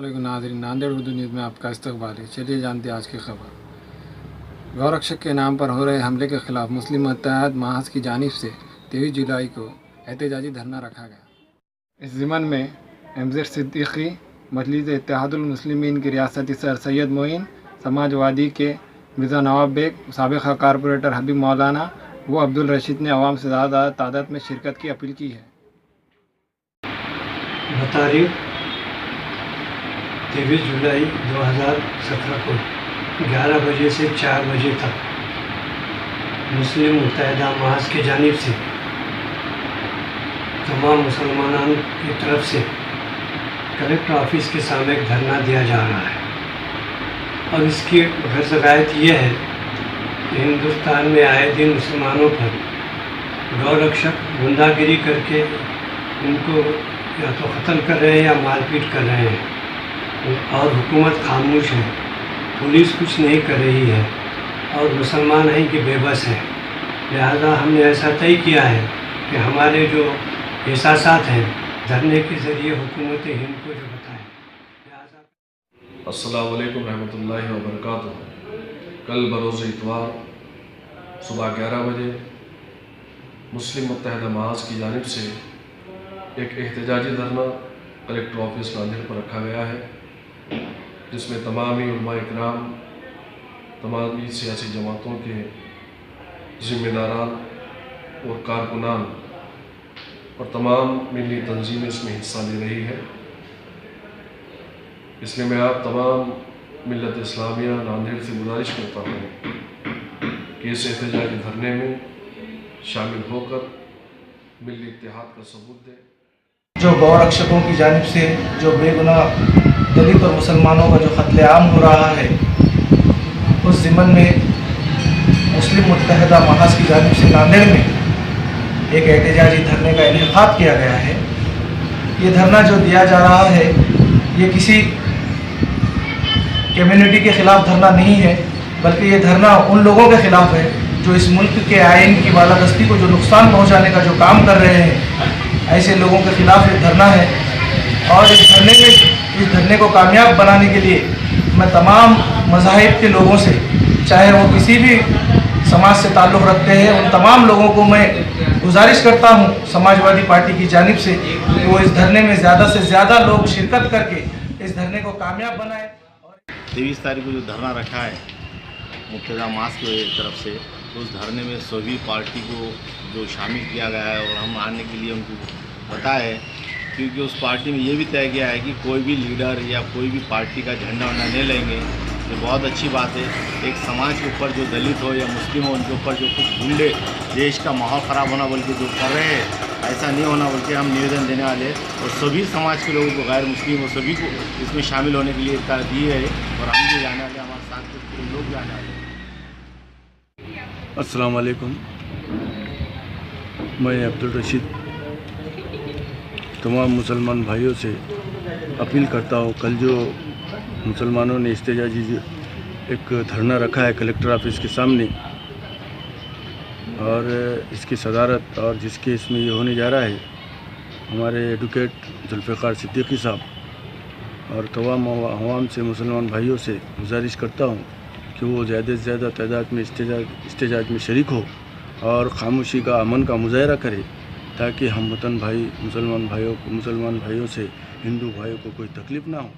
वालेकुम नाज़रीन, नांदेड़ उर्दू न्यूज़ में आपका इस्तकबाल है। चलिए जानते हैं आज की खबर। गौरक्षक के नाम पर हो रहे हमले के खिलाफ मुस्लिम मुत्तहद महाज की जानिब से 23 जुलाई को एहतजाजी धरना रखा गया। इस ज़िमन में एमजेड सिद्दीकी, मजलिस इत्तेहादुल मुस्लिमीन की रियासती सर सैयद मोइन, समाजवादी के मिर्ज़ा नवाब बेग, साबिक़ कारपोरेटर हबीब मौलाना व अब्दुल रशीद ने अवाम से ज़्यादा तादाद में शिरकत की अपील की है। तारीख 23 जुलाई 2017 को 11 बजे से 4 बजे तक मुस्लिम मुत्तहदा महाज की जानिब से तमाम मुसलमानों की तरफ से कलेक्टर ऑफिस के सामने एक धरना दिया जा रहा है। और इसकी गैरत यह है कि हिंदुस्तान में आए दिन मुसलमानों पर गौरक्षक गुंडागिरी करके उनको या तो क़त्ल कर रहे हैं या मारपीट कर रहे हैं, और हुकूमत खामोश है, पुलिस कुछ नहीं कर रही है और मुसलमान हैं कि बेबस हैं। लिहाजा हमने ऐसा तय किया है कि हमारे जो एहसासात हैं धरने के ज़रिए हुकूमत हिंद को जो बताएं। अस्सलामु अलैकुम रहमतुल्लाहि व बरकातुहू। कल बरोज़ इतवार सुबह 11 बजे मुस्लिम मुत्तहदा महाज की जानिब से एक एहतजाजी धरना कलेक्टर ऑफिस नांदेड़ पर रखा गया है, जिसमें तमामी उलमा इकराम, तमामी सियासी जमातों के ज़िम्मेदारान और कारकुनान और तमाम मिली तंजीमें इसमें हिस्सा ले रही है। इसलिए मैं आप तमाम मिल्लत इस्लामिया नांदेड़ से गुजारिश करता हूँ कि इस एहतजाजी धरने में शामिल होकर मिली इत्तेहाद का सबूत दें। जो गौरक्षकों की जानिब से जो बेगुनाह दलित और मुसलमानों का जो क़त्ल-ए-आम हो रहा है, उस ज़िमन में मुस्लिम मुत्तहदा महाज की जानिब से नांदेड़ में एक एहतजाजी धरने का इनेकाद किया गया है। ये धरना जो दिया जा रहा है ये किसी कम्युनिटी के ख़िलाफ़ धरना नहीं है, बल्कि ये धरना उन लोगों के ख़िलाफ़ है जो इस मुल्क के आइन की बालादस्ती को जो नुकसान पहुँचाने का जो काम कर रहे हैं, ऐसे लोगों के ख़िलाफ़ ये धरना है। और इस धरने को कामयाब बनाने के लिए मैं तमाम मज़ाहिब के लोगों से, चाहे वो किसी भी समाज से ताल्लुक़ रखते हैं, उन तमाम लोगों को मैं गुजारिश करता हूँ समाजवादी पार्टी की जानिब से कि वो इस धरने में ज़्यादा से ज़्यादा लोग शिरकत करके इस धरने को कामयाब बनाएं। 23 तारीख को जो धरना रखा है मुत्तहदा महाज की तरफ से, तो उस धरने में सभी पार्टी को जो शामिल किया गया है और हम आने के लिए उनको बताया है, क्योंकि उस पार्टी में ये भी तय किया है कि कोई भी लीडर या कोई भी पार्टी का झंडा वंडा नहीं लेंगे। तो बहुत अच्छी बात है। एक समाज के ऊपर जो दलित हो या मुस्लिम हो, उनके ऊपर जो कुछ गुंडे देश का माहौल ख़राब होना बोल के जो कर रहे हैं, ऐसा नहीं होना बोल के हम निवेदन देने वाले हैं। और सभी समाज के लोगों को, गैर मुस्लिम हो, सभी को इसमें शामिल होने के लिए दी है और हम भी जाने वाले, हमारे साथ के लोग जाने वाले हैं। अस्सलाम वालेकुम। मैं अब्दुल रशीद तमाम मुसलमान भाइयों से अपील करता हूँ, कल जो मुसलमानों ने एहतजाजी एक धरना रखा है कलेक्टर ऑफिस के सामने, और इसकी सदारत और जिसके इसमें ये होने जा रहा है हमारे एडवोकेट जुल्फ़िकार सिद्दीकी साहब, और तमाम अवाम से, मुसलमान भाइयों से गुजारिश करता हूँ कि वो ज़्यादा से ज़्यादा तादाद में एहतजाज में शरीक हो और ख़ामोशी का, अमन का मुज़ाहरा करे, ताकि हम वतन भाई मुसलमान भाइयों से, हिंदू भाइयों को कोई तकलीफ़ ना हो।